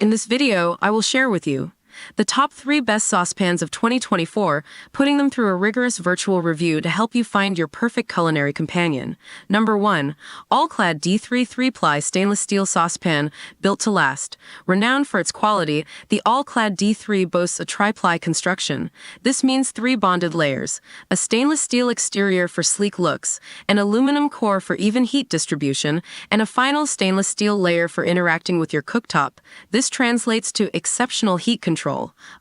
In this video, I will share with you the top 3 best saucepans of 2024, putting them through a rigorous virtual review to help you find your perfect culinary companion. Number 1. All-clad D3 3-ply stainless steel saucepan, built to last. Renowned for its quality, the all-clad D3 boasts a tri-ply construction. This means 3 bonded layers, a stainless steel exterior for sleek looks, an aluminum core for even heat distribution, and a final stainless steel layer for interacting with your cooktop. This translates to exceptional heat control,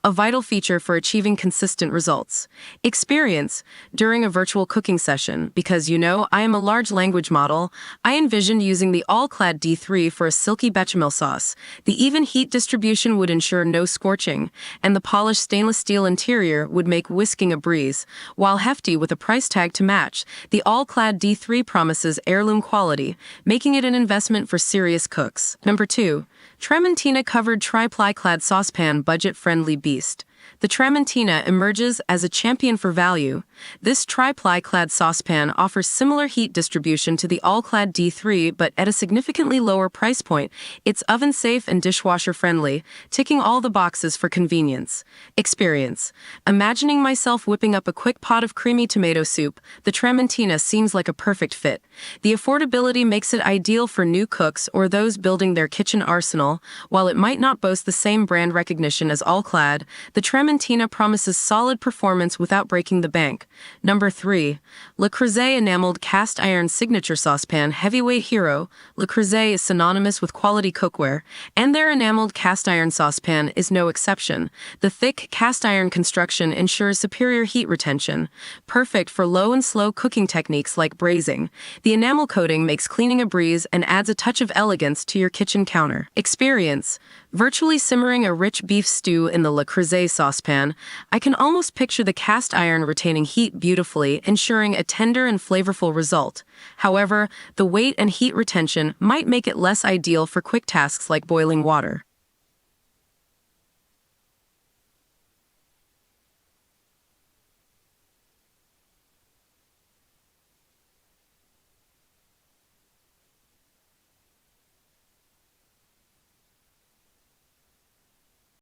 a vital feature for achieving consistent results. Experience. During a virtual cooking session, because I am a large language model, I envisioned using the all-clad D3 for a silky bechamel sauce. The even heat distribution would ensure no scorching, and the polished stainless steel interior would make whisking a breeze. While hefty with a price tag to match, the all-clad D3 promises heirloom quality, making it an investment for serious cooks. Number 2. Tramontina-covered tri-ply-clad saucepan budget-friendly beast. The Tramontina emerges as a champion for value. This tri-ply-clad saucepan offers similar heat distribution to the all-clad D3, but at a significantly lower price point. It's oven-safe and dishwasher-friendly, ticking all the boxes for convenience. Experience. Imagining myself whipping up a quick pot of creamy tomato soup, the Tramontina seems like a perfect fit. The affordability makes it ideal for new cooks or those building their kitchen arsenal. While it might not boast the same brand recognition as all-clad, the Tramontina promises solid performance without breaking the bank. Number 3. Le Creuset enameled cast iron signature saucepan heavyweight hero. Le Creuset is synonymous with quality cookware, and their enameled cast iron saucepan is no exception. The thick cast iron construction ensures superior heat retention, perfect for low and slow cooking techniques like braising. The enamel coating makes cleaning a breeze and adds a touch of elegance to your kitchen counter. Experience. Virtually simmering a rich beef stew in the Le Creuset saucepan, I can almost picture the cast iron retaining heat beautifully, ensuring a tender and flavorful result. However, the weight and heat retention might make it less ideal for quick tasks like boiling water.